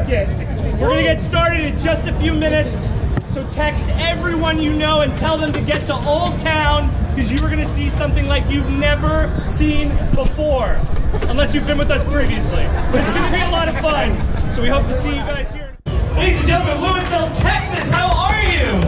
Market. We're gonna get started in just a few minutes. So text everyone you know and tell them to get to Old Town, because you are gonna see something like you've never seen before, unless you've been with us previously. But it's gonna be a lot of fun. So we hope to see you guys here. Ladies and gentlemen, Lewisville, Texas, how are you?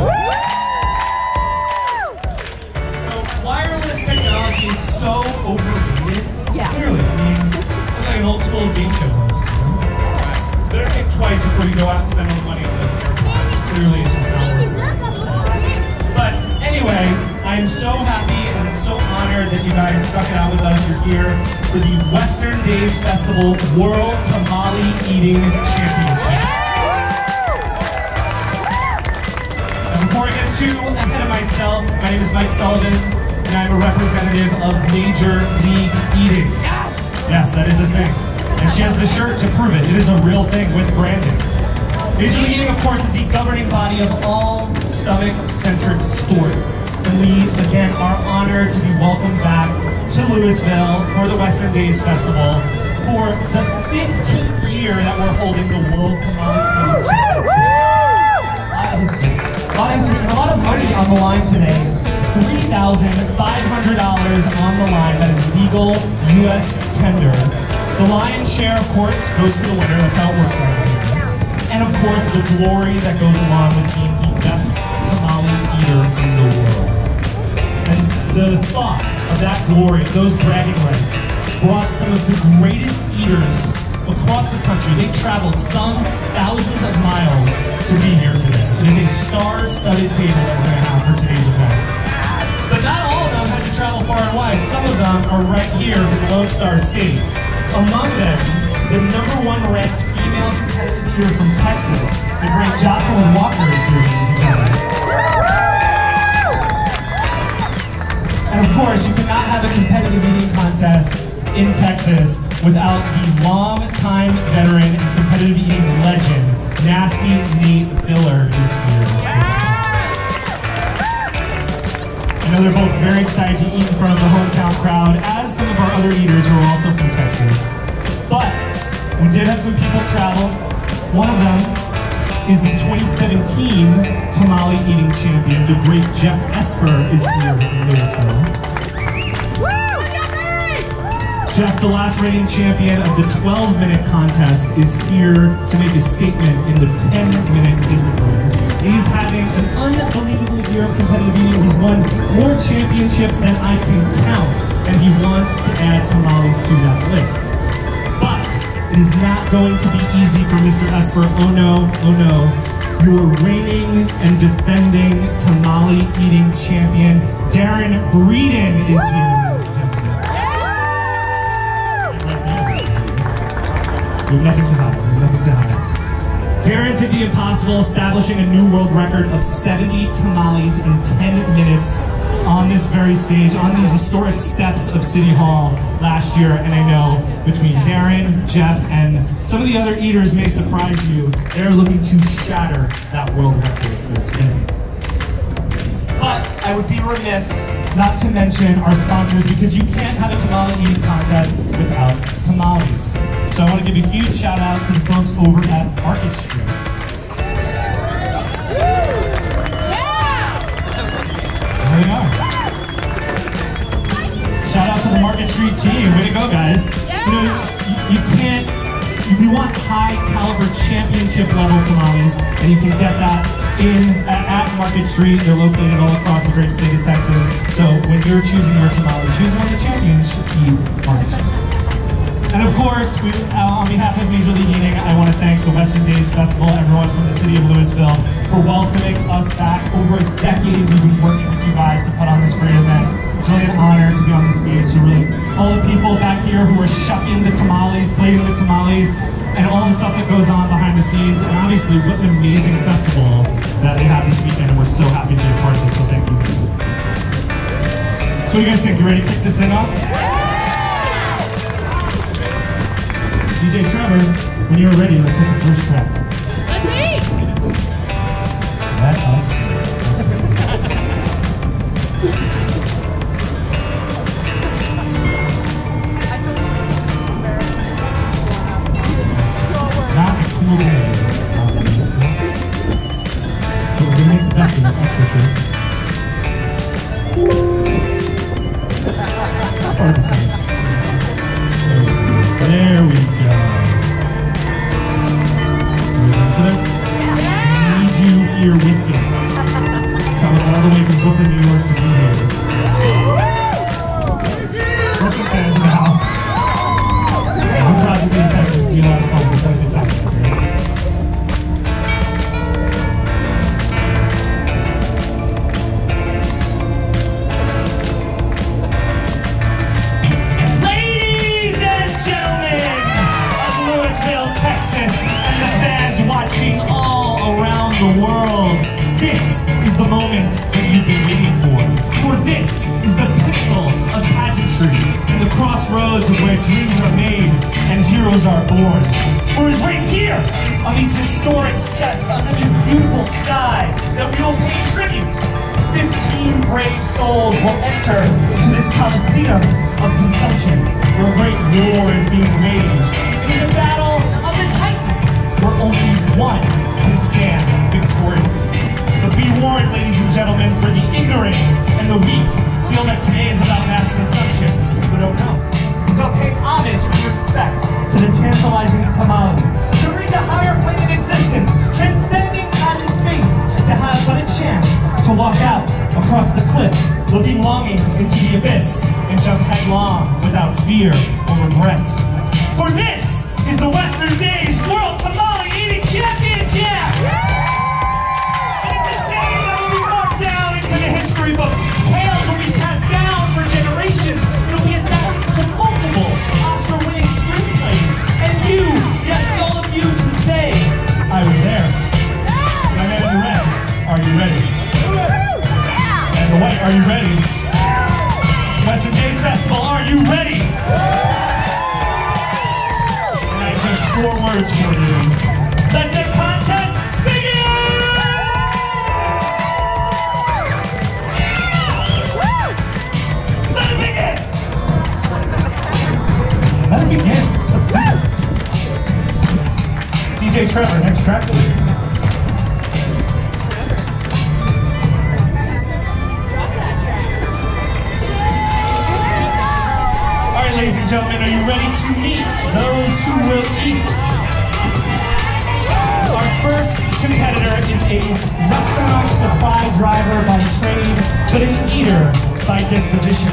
Wireless technology is so overrated. Yeah. Clearly, I mean, I'm like an old school game show host. Right. Better think twice before you go out and spend all the money on those AirPods. Clearly, it's just not worth it. But anyway, I'm so happy and so honored that you guys stuck it out with us. You're here for the Western Days Festival World Tamale Eating Championship. And before I get too ahead of myself, my name is Mike Sullivan, and I'm a representative of Major League Eating. Yes, that is a thing. And she has the shirt to prove it. It is a real thing with branding. Major League Eating, of course, is the governing body of all stomach-centric sports. And we, again, are honored to be welcomed back to Lewisville for the Western Days Festival for the 15th year that we're holding the World Tamale Eating Championship. A lot of history, and a lot of money on the line today. $3,500 on the line. That is legal U.S. tender. The lion's share, of course, goes to the winner. That's how it works around here. And of course, the glory that goes along with being the best tamale eater in the world. And the thought of that glory, of those bragging rights, brought some of the greatest eaters across the country. They traveled some thousands of miles to be here today. It is a star-studded table that we're going to have for today's event. But not all of them had to travel far and wide. Some of them are right here in the Lone Star State. Among them, the #1 ranked female competitive eater from Texas, the great Jocelyn Walker is here, ladies and gentlemen. And of course, you cannot have a competitive eating contest in Texas without the long-time veteran and competitive eating legend, Nasty Nate Miller is here. I know they're both very excited to eat in front of the hometown crowd, as some of our other eaters who are also from Texas. But we did have some people travel. One of them is the 2017 tamale eating champion, the great Jeff Esper is here in Lewisville. Jeff, the last reigning champion of the 12-minute contest, is here to make a statement in the 10-minute discipline. He's having an unbelievable year of competitive eating. He's won more championships than I can count, and he wants to add tamales to that list. But it is not going to be easy for Mr. Esper. Oh no, oh no. Your reigning and defending tamale eating champion, Darren Breeden, is here. We have nothing to hide. We have nothing to hide. Darren did the impossible, establishing a new world record of 70 tamales in 10 minutes on this very stage, on these historic steps of City Hall last year. And I know between Darren, Jeff, and some of the other eaters may surprise you, they're looking to shatter that world record here today. But I would be remiss not to mention our sponsors, because you can't have a tamale eating contest without tamales. So I want to give a huge shout out to the folks over at Market Street. There they are. Shout out to the Market Street team. Way to go, guys. You know, you can't, you want high caliber championship level tamales, and you can get that at Market Street. They're located all across the great state of Texas. So when you're choosing your tamale, choose one of the champions should be Market Street. And of course, on behalf of Major League Eating, I want to thank the Western Days Festival, everyone from the city of Lewisville, for welcoming us back. Over a decade, we've been working with you guys to put on this great event. It's really an honor to be on the stage. All the people back here who are shucking the tamales, plating the tamales, and all the stuff that goes on behind the scenes. And obviously, what an amazing festival that they have this weekend, and we're so happy to be a part of it, so thank you guys. So what do you guys think? You ready to kick this thing off? DJ Trevor, when you're ready, let's hit the first track. Let's eat! Let us. Not a cool day. for sure. Hard to say. There we go. Listen to this. I need you here with me. Traveled all the way from Brooklyn, New York to be here. Brooklyn fans in the house. I'm proud to be in Texas. Be a lot of fun. We're going to get Texas, right? Ladies and gentlemen of Lewisville, Texas, and the fans watching all around the world, this is the moment that you've been waiting for. For this is the pinnacle of pageantry and the crossroads of where dreams are made and heroes are born. For it's right here, on these historic steps, under this beautiful sky, that we will pay tribute. 15 brave souls will enter into this Coliseum of consumption, where a great war is being waged. It is a battle of the Titans, where only one can stand victorious. But be warned, ladies and gentlemen, for the ignorant and the weak feel that today is about mass consumption, but don't know. So pay homage and respect to the tantalizing tamale, to reach a higher plane of existence, transcending time and space, to have but a chance to walk out across the cliff, looking longing into the abyss, and jump headlong without fear or regret. For this is the Western Days World Tamale Eating Championship! History books, tales will be passed down for generations. It'll be adapted to multiple Oscar-winning screenplays. And you, yes, all of you can say, I was there. My man in the red, are you ready? And the white, are you ready? Western Days Festival, are you ready? And I have just 4 words for you. Let the contest begin! Let it begin. Let's do it. DJ Trevor, next track, please. All right, ladies and gentlemen, are you ready to meet those who will eat? Our first competitor is a restaurant supply driver by trade, but an eater by disposition.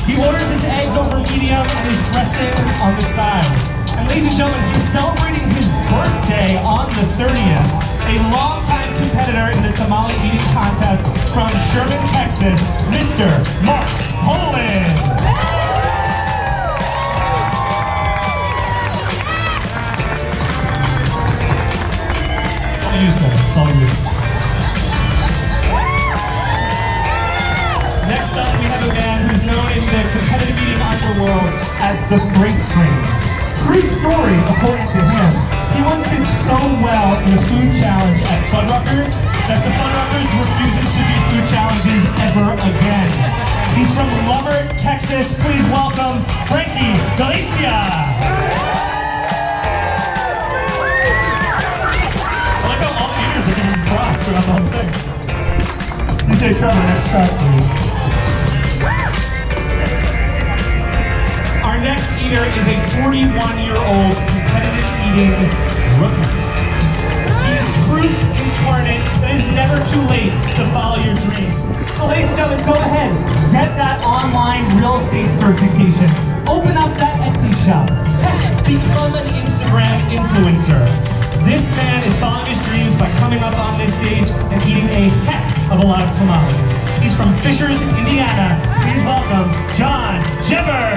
He orders his eggs over medium and his dressing on the side. And ladies and gentlemen, he's celebrating his birthday on the 30th. A longtime competitor in the tamale eating contest from Sherman, Texas, Mr. Mark Poland. It's all you, sir. It's all you. Next up, we have a man who's known in the competitive eating underworld as the Freight Train. True story, according to him. He once did so well in a food challenge at Fuddruckers that the Fuddruckers refuses to do food challenges ever again. He's from Lubbock, Texas. Please welcome Frankie Galicia. I like how all the eaters are giving props throughout the whole thing. DJ Trevor, next track, please. Our next eater is a 41-year-old competitive eating rookie. He is truth incarnate, but it's never too late to follow your dreams. So ladies and gentlemen, go ahead, get that online real estate certification. Open up that Etsy shop. Become an Instagram influencer. This man is following his dreams by coming up on this stage and eating a heck of a lot of tamales. He's from Fishers, Indiana. Please welcome John Jebber.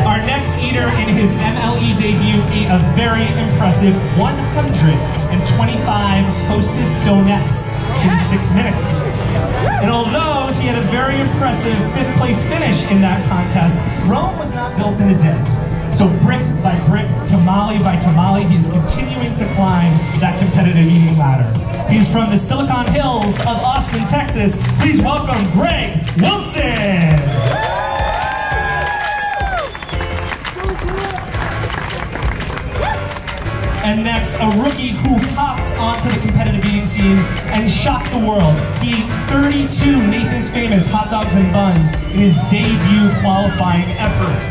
Our next eater in his MLE debut ate a very impressive 125 Hostess donuts in 6 minutes. And although he had a very impressive 5th place finish in that contest, Rome was not built in a day. So brick by brick, tamale by tamale, he is continuing to climb that competitive eating ladder. He's from the Silicon Hills of Austin, Texas. Please welcome Greg Wilson. who hopped onto the competitive eating scene and shocked the world. He ate 32 Nathan's Famous hot dogs and buns in his debut qualifying effort.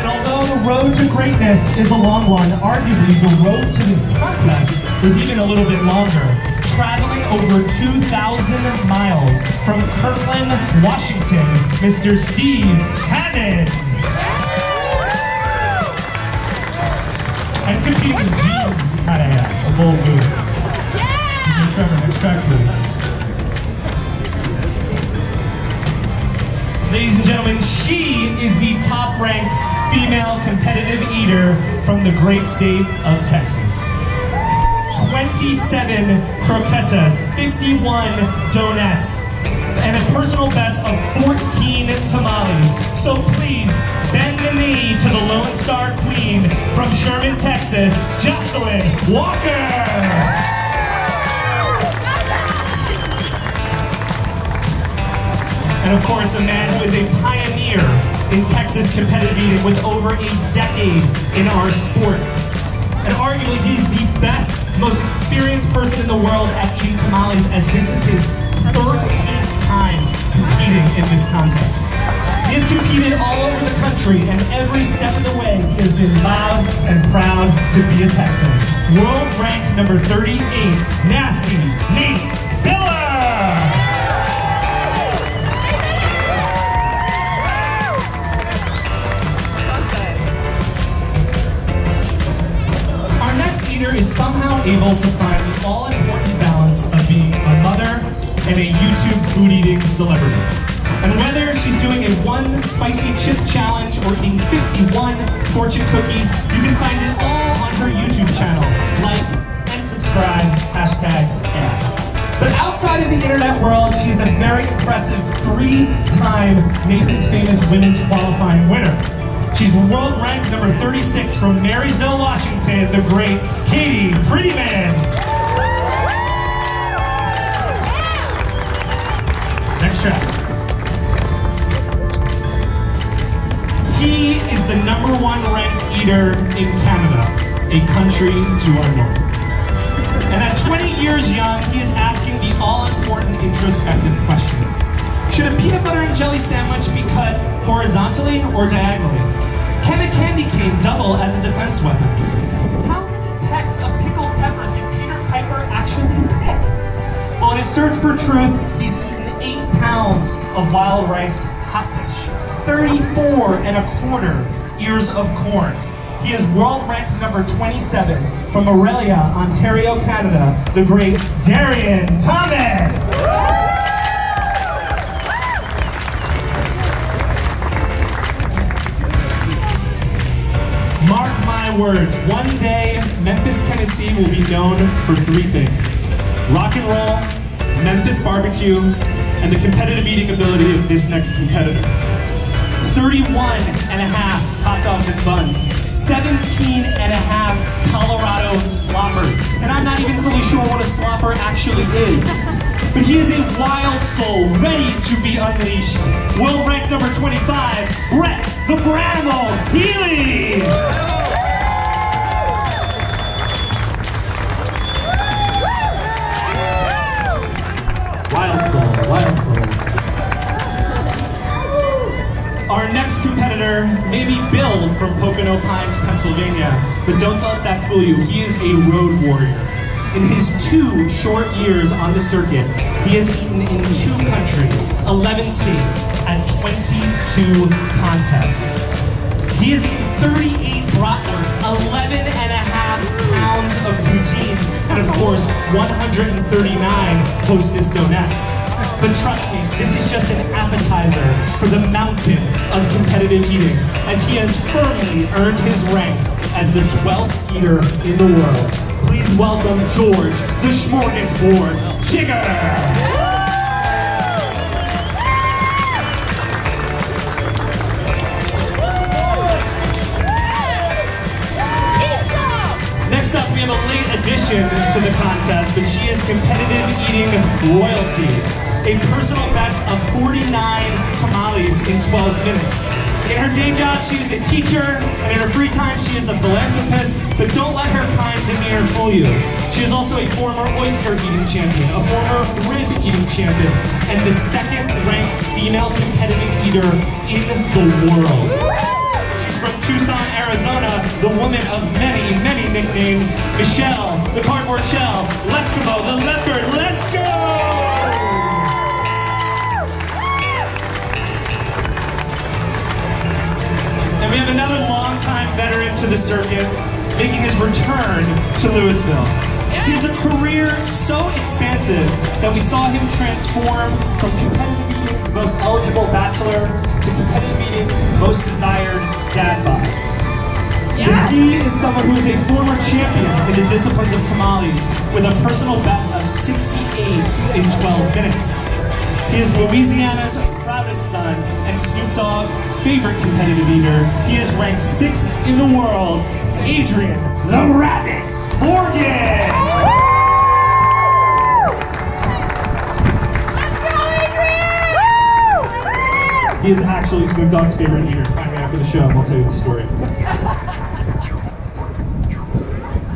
And although the road to greatness is a long one, arguably the road to this contest was even a little bit longer. Traveling over 2,000 miles from Kirkland, Washington, Mr. Steve Hammond. And competing with jeans, kind of, yeah, a bold move. Yeah! Trevor, next track, please. Ladies and gentlemen, she is the top-ranked female competitive eater from the great state of Texas. 27 croquetas, 51 donuts, and a personal best of 14 tamales. So please, bend the knee to the Lone Star Queen from Sherman, Texas, Jocelyn Walker! And of course, a man who is a pioneer in Texas competitive eating with over a decade in our sport. And arguably, he's the best, most experienced person in the world at eating tamales, as this is his 13th time competing in this contest. He has competed all over the country, and every step of the way, he has been loud and proud to be a Texan. World ranked number 38, Nasty Nate Spiller! Is somehow able to find the all-important balance of being a mother and a YouTube food eating celebrity. And whether she's doing a 1 spicy chip challenge or eating 51 fortune cookies, you can find it all on her YouTube channel. Like and subscribe, #ad. But outside of the internet world, she's a very impressive 3-time Nathan's Famous women's qualifying winner. She's world ranked number 36 from Marysville, Washington, the great Katie Freeman. Next track. He is the #1 ranked eater in Canada, a country to our north. And at 20 years young, he is asking the all-important introspective questions. Should a peanut butter and jelly sandwich be cut horizontally or diagonally? Can a candy cane double as a defense weapon? How many pecks of pickled peppers did Peter Piper actually pick? Well, in his search for truth, he's eaten 8 pounds of wild rice hot dish, 34¼ ears of corn. He is world ranked number 27 from Morelia, Ontario, Canada, the great Darian Thomas. Mark my words, one day Memphis, Tennessee will be known for 3 things: rock and roll, Memphis barbecue, and the competitive eating ability of this next competitor. 31½ hot dogs and buns, 17½ Colorado sloppers. And I'm not even fully sure what a slopper actually is. But he is a wild soul, ready to be unleashed. World ranked number 25, Brett the Bramble Healy! Wild soul, wild soul. Our next competitor may be Bill from Pocono Pines, Pennsylvania, but don't let that fool you. He is a road warrior. In his 2 short years on the circuit, he has eaten in 2 countries, 11 states, at 22 contests. He has eaten 38 bratwursts, 11½ pounds of poutine, and of course, 139 Hostess donuts. But trust me, this is just an appetizer for the mountain of competitive eating, as he has firmly earned his rank as the 12th eater in the world. Please welcome George, the Smorgasbord Chigger! Next up, we have a late addition to the contest, but she is competitive eating royalty. A personal best of 49 tamales in 12 minutes. In her day job, she is a teacher, and in her free time, she is a philanthropist, but don't let her kind demeanor fool you. She is also a former oyster-eating champion, a former rib-eating champion, and the second-ranked female competitive eater in the world. She's from Tucson, Arizona, the woman of many, many nicknames, Michelle, the cardboard shell, Leskimo, the leopard. Let's go! And we have another longtime veteran to the circuit, making his return to Lewisville. He has a career so expansive that we saw him transform from competitive meetings most eligible bachelor to competitive meetings most desired dad bod. But he is someone who is a former champion in the disciplines of tamales with a personal best of 68 in 12 minutes. He is Louisiana's proudest son and Snoop Dogg's favorite competitive eater. He is ranked 6th in the world, Adrian the Rabbit Morgan. He is actually Snoop Dogg's favorite eater. Find me after the show and we'll tell you the story.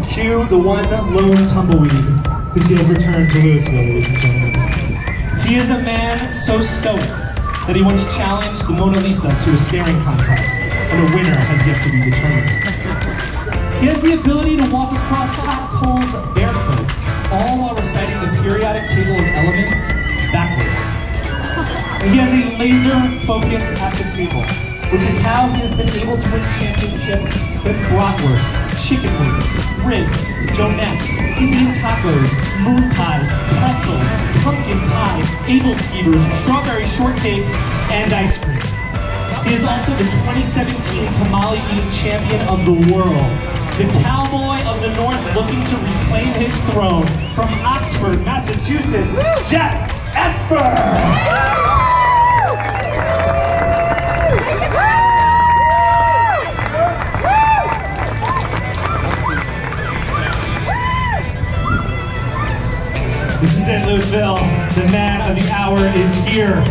Cue the one lone tumbleweed, because he has returned to Lewisville, ladies and gentlemen. He is a man so stoic that he once challenged the Mona Lisa to a staring contest, and a winner has yet to be determined. He has the ability to walk across hot coals barefoot, all while reciting the periodic table of elements backwards. And he has a laser focus at the table, which is how he has been able to win championships with bratwurst, chicken wings, ribs, donuts, Indian tacos, moon pies, pretzels, pumpkin pie, Abel skeevers, strawberry shortcake, and ice cream. He is also the 2017 tamale eating champion of the world, the cowboy of the North looking to reclaim his throne. From Oxford, Massachusetts, Jeff Esper! This is it, Lewisville. The man of the hour is here.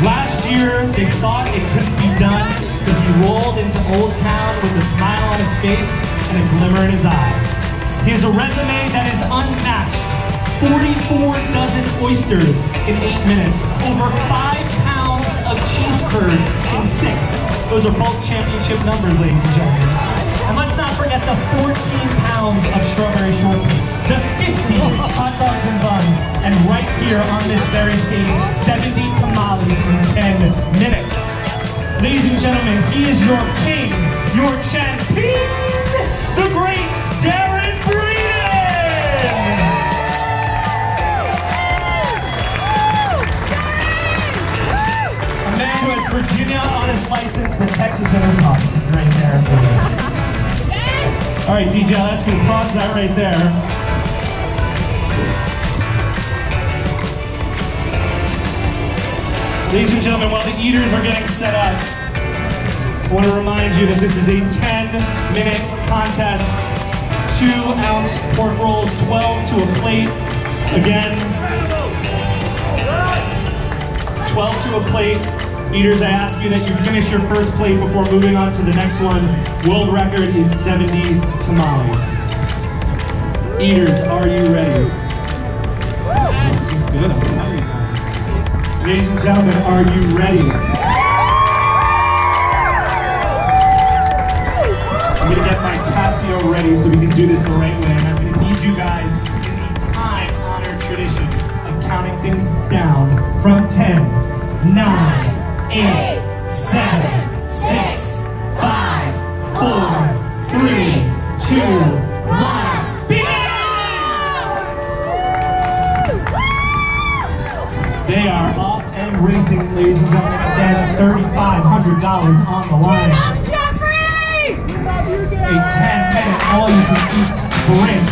Last year, they thought it couldn't be done, but he rolled into Old Town with a smile on his face and a glimmer in his eye. He has a resume that is unmatched. 44 dozen oysters in 8 minutes. Over 5 pounds of cheese curd in 6. Those are both championship numbers, ladies and gentlemen. And let's not forget the 14 pounds of strawberry shortcake, the 50 hot dogs and buns, and right here on this very stage, 70 tamales in 10 minutes. Ladies and gentlemen, he is your king, your champion, the great Darren Breeden! A man who has Virginia on his license, but Texas in his heart. Right there. All right, DJ, let's go cross that right there. Ladies and gentlemen, while the eaters are getting set up, I want to remind you that this is a 10-minute contest. 2-ounce pork rolls, 12 to a plate. Again, 12 to a plate. Eaters, I ask you that you finish your first plate before moving on to the next one. World record is 70 tamales. Eaters, are you ready? This is good. I'm proud of you guys. Ladies and gentlemen, are you ready? I'm gonna get my Casio ready so we can do this the right way. And I'm gonna need you guys in the time-honored tradition of counting things down from 10, 9, 8, 7, 6, 5, 4, 3, 2, 1, begin! They are off and racing, ladies and gentlemen. Again, $3,500 on the line. A 10-minute all-you-can-eat sprint.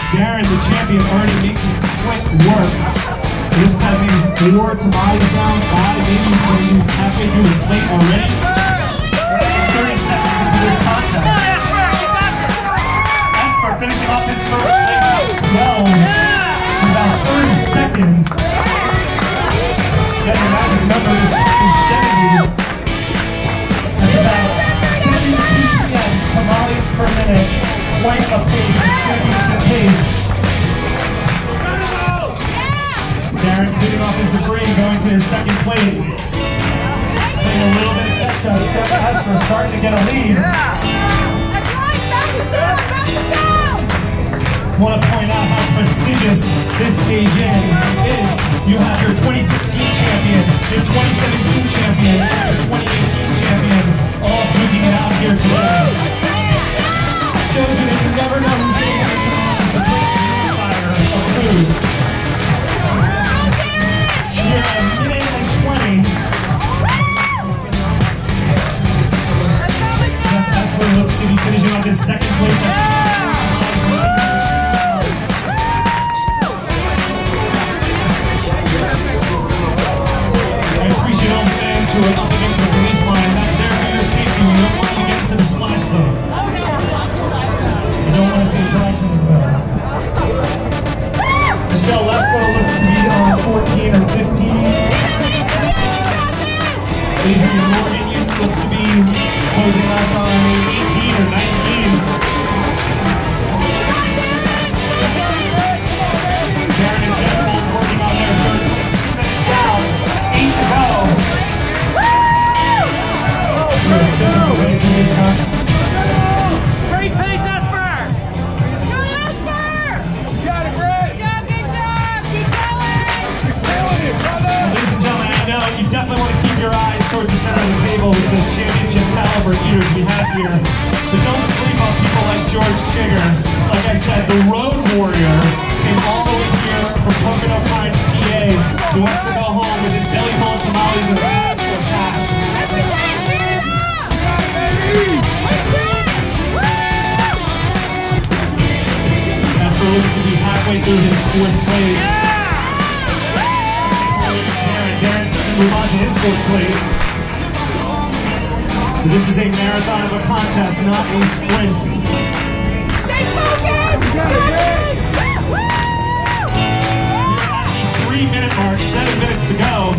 Darren, the champion, already making quick work. It looks like maybe 4 tamales down, 5, maybe halfway through the plate already. 30 seconds into this contest. Esper finishing off his first plate, 12 in about 30 seconds. Get the magic numbers. quite a pace, a championship pace. Darren cleaning off his debris, going to his second plate. Playing a little bit of catch-up. Jeff Esper starting to get a lead. I want to point out how prestigious this stage is. You have your 2016 champion, your 2017 champion, your 2018 champion, all duking it out here today. Shows you that you never know who's going to come the great unifier of foods. You're at a minute and 20. That's where it looks to be finishing on this second place. Who are up against the police line, that's there for your safety. We don't want you to get into the splash zone. You don't want to see a drag queen though. Michelle Lesko looks to be on 14 or 15. Adrian Morgan looks to be closing up on 18 or 19. Darren and Jeff both working on their third place. 2 minutes down, 8 to go. Great pace, Esper! Go, Esper! You got it, Greg! Good job, good job! Keep going! You're killing it, brother! Ladies and gentlemen, I know you definitely want to keep your eyes towards the center of the table with the championship caliber eaters we have here. But don't sleep on people like George Chigger. Like I said, the road warrior came all the way here from Pocono Pines, PA. He wants to go home with his belly full of tamales and for cash. Esper looks to be halfway through his fourth place. Darren's starting to move on to his fourth place. This is a marathon of a contest, not a sprint. Stay focused! We're at the 3-minute mark, 7 minutes to go.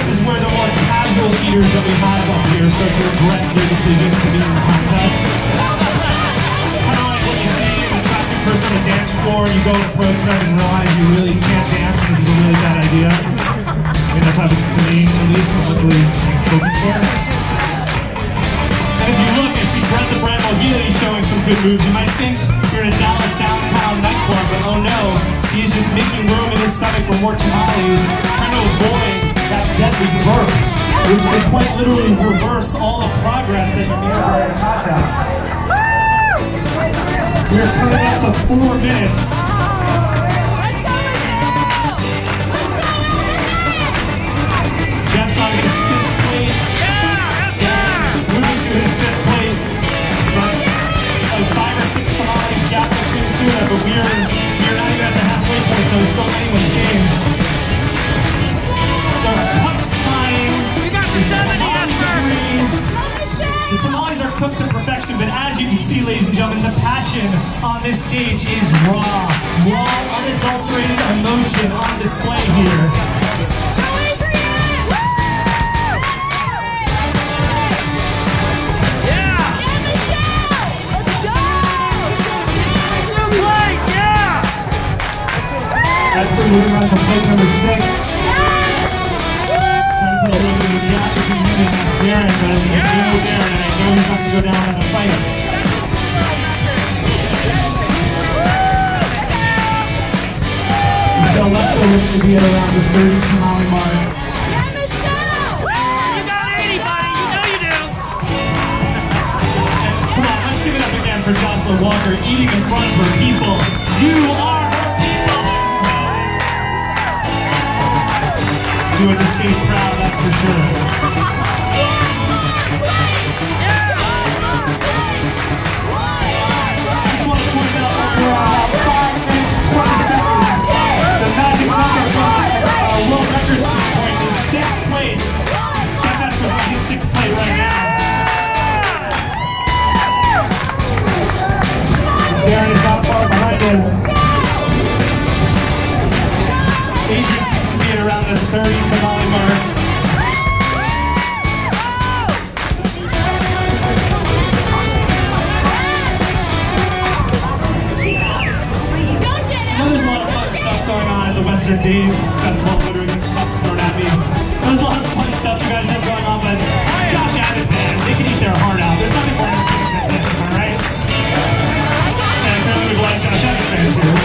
Is where the more casual eaters that we have up here start to regret their decision to be in the contest. It's kind of like what you see an attractive person on the dance floor and you go approach them and realize you really can't dance and this is a really bad idea. I mean, that's happens to me, at least, I'm luckily spoken for. And if you look, you see Brent the Brand Mohili showing some good moves. You might think you're in a Dallas downtown nightclub, but oh no, he is just making room in his stomach for more tamales, trying to avoid that deadly burp, which can quite literally reverse all the progress that you made over in the contest. We're coming up to 4 minutes. Jeff's on his 5th plate. Moving to his 5th plate. But a 5 or 6 tamales gap between the two of them, but we're not even at the halfway point, so it's still anyone's game. The tamales are cooked to perfection, but as you can see, ladies and gentlemen, the passion on this stage is raw, unadulterated emotion on display here. As for moving on to plate number 6. Put a little bit of gap between him and Darren, but I know Darren, and I know he's not going to go down in a fight. Michelle Lesko looks to be at around the 30 tamale mark. You got 80, buddy. You know you do. And come on, let's give it up again for Jocelyn Walker, eating in front of her people. You are her people! Doing the stage proud, that's for sure. I just want to point out that we're about 5 minutes, 20 seconds. The magic number from world record standpoint is 6 plates. Jeff Esper's on his 6th plate right now. Darren is not far behind him. Adrian seems to be at around the Western Days Festival Twitter and cups thrown at me. There's a lot of fun stuff you guys have going on, but Josh Abbott, man, they can eat their heart out. There's nothing more entertaining than this, am I right? And clearly we've liked Josh Abbott fans here.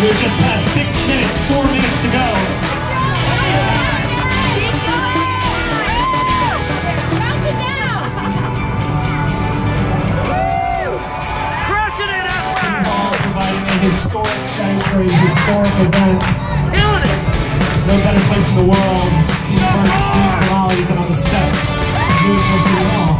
We're just past 6 minutes, 4 minutes to go. Keep going! Pass it down! Woo! Crushing it out there! Providing a historic setting for a historic event. Killing it! No better place in the world to see first street tamales and on the steps of Lewisville City Hall.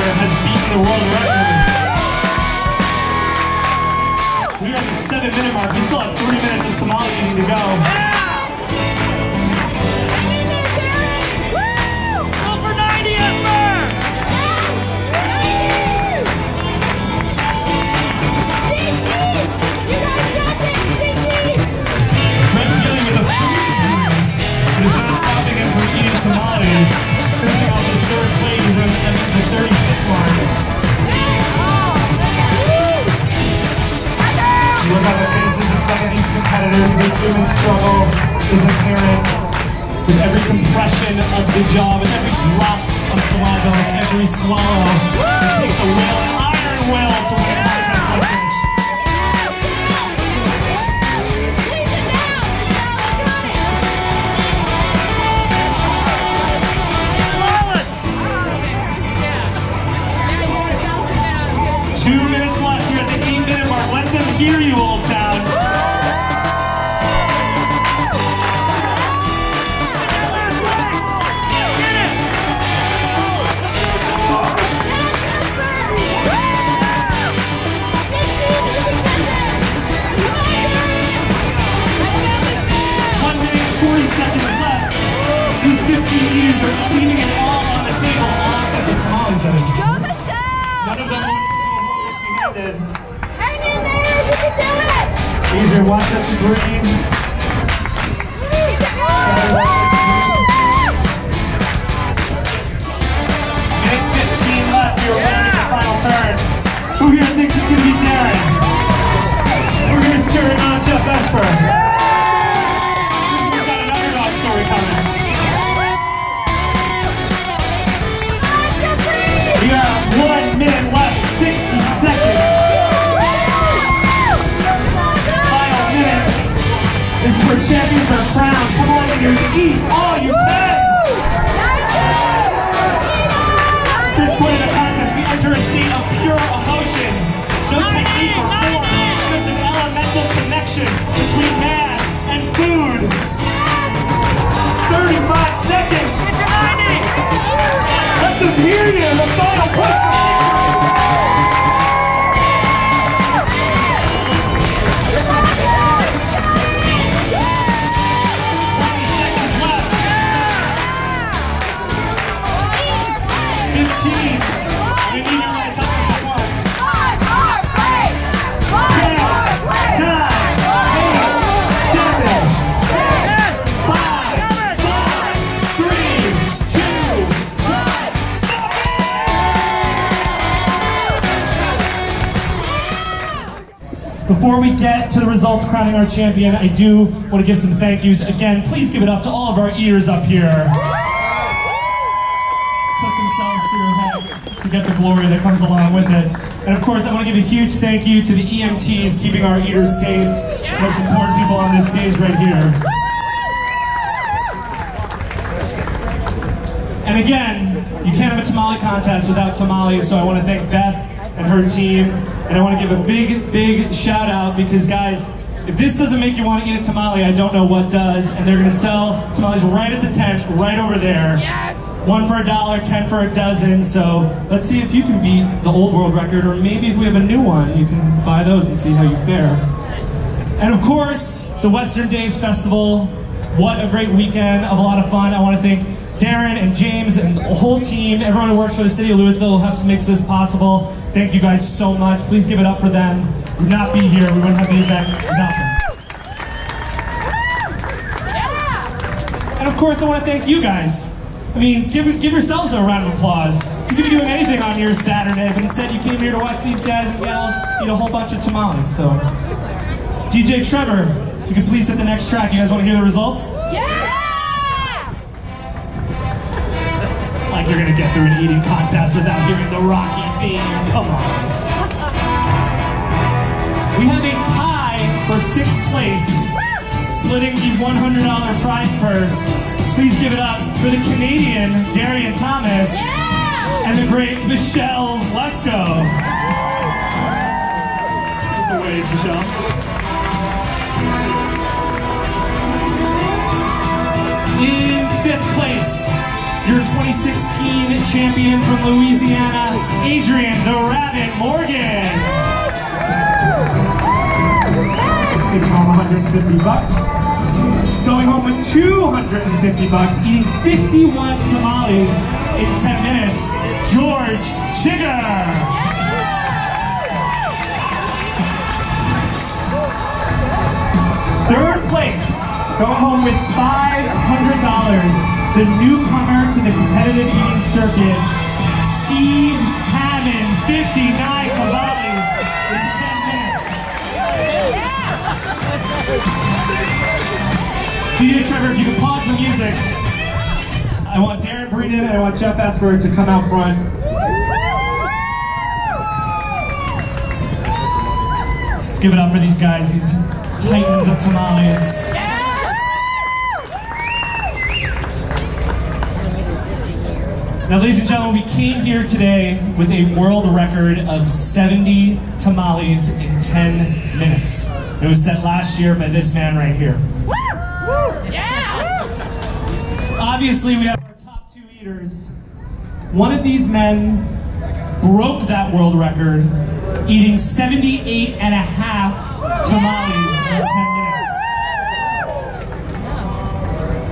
Has beaten the world record. We are at the 7-minute mark. We still have 3 minutes of tamale eating to go. Go for 90 at first! You guys got this, Great feeling with the food. It is not stopping him from eating tamales. Finishing off his third plate, he's at the 36 mark. You look at the faces of some of these competitors, the human struggle is apparent with every compression of the jaw, with every drop of saliva, with every swallow. It takes a will, an iron will to win a contest like this. Hear you, Old Town. These 15 years are leaving it all on the table, all except the tamales. Go, Michelle! None of them want to go empty-handed. Hang in there, you can do it! Easier, watch up to green. Minute 15 left, we are running the final turn. Who here thinks it's going to be Darren? We're going to cheer on Jeff Esper. We've got an underdog story coming. We have 1 minute left, 60 seconds. Final minute. This is where champions are crowned. Come on, leaders, eat all you can. This point in the contest, we enter a state of pure emotion. No technique or form, just an elemental connection between man and food. 35 seconds. Let them hear you. The final push. 20 seconds left. 15. We need your eyes up on this one. 10, 9, 8, 7, 6, 5, 4, 3, 2, 1. Stop it! Before we get to the results crowning our champion, I do want to give some thank yous. Again, please give it up to all of our eaters up here. Put themselves through heck to get the glory that comes along with it. And of course, I want to give a huge thank you to the EMTs keeping our eaters safe. Most important people on this stage right here. And again, you can't have a tamale contest without tamales, so I want to thank Beth and her team. And I want to give a big, big shout out because guys, if this doesn't make you want to eat a tamale, I don't know what does. And they're going to sell tamales right at the tent, right over there. Yes! 1 for $1, 10 for a dozen. So let's see if you can beat the old world record, or maybe if we have a new one, you can buy those and see how you fare. And of course, the Western Days Festival. What a great weekend of a lot of fun. I want to thank Darren and James and the whole team, everyone who works for the city of Lewisville who helps makes this possible. Thank you guys so much. Please give it up for them. We would not be here. We wouldn't have the event without them. And of course, I want to thank you guys. I mean, give yourselves a round of applause. You could be doing anything on your Saturday, but instead you came here to watch these guys and gals eat a whole bunch of tamales. So, DJ Trevor, if you could please hit the next track. You guys want to hear the results? Yeah! Like you're gonna get through an eating contest without hearing the Rocky theme. Come on. We have a tie for 6th place, splitting the $100 prize purse. Please give it up for the Canadian Darian Thomas and the great Michelle Lesko. Thanks a wave, Michelle. In 5th place, your 2016 champion from Louisiana, Adrian the Rabbit Morgan. Taking home $150. Going home with $250, eating 51 tamales in 10 minutes, George Chigger. 3rd place, going home with $500, the newcomer to the competitive eating circuit, Steve Hammond, 59 tamales in 10 minutes. DJ Trevor, if you can pause the music. I want Darren Breeden and I want Jeff Esper to come out front. Let's give it up for these guys, these titans of tamales. Now, ladies and gentlemen, we came here today with a world record of 70 tamales in 10 minutes. It was set last year by this man right here. Obviously, we have our top 2 eaters. One of these men broke that world record, eating 78 and a half tamales in 10 minutes.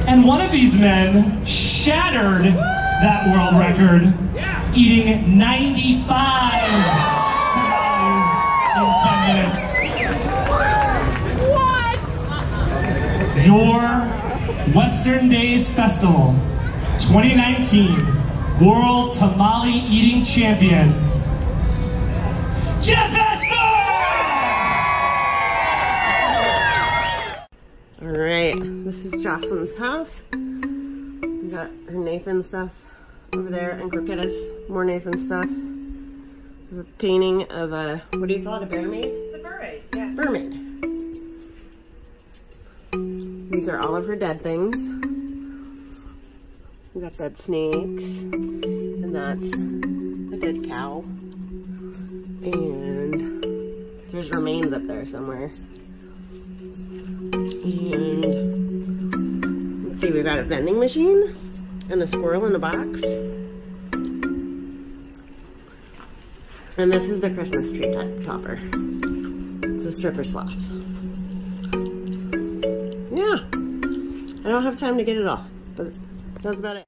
And one of these men shattered that world record, eating 95 tamales in 10 minutes. Your Western Days Festival 2019 World Tamale Eating Champion, Jeff Esper! Alright, this is Jocelyn's house. We got her Nathan stuff over there and Croquetta's more Nathan stuff. We have a painting of a, what do you call it, a mermaid? It's a mermaid, yeah. Mermaid. These are all of her dead things. We got dead snakes, and that's a dead cow. And there's remains up there somewhere. And let's see, we've got a vending machine and a squirrel in a box. And this is the Christmas tree topper. It's a stripper sloth. Yeah, I don't have time to get it all, but that's about it.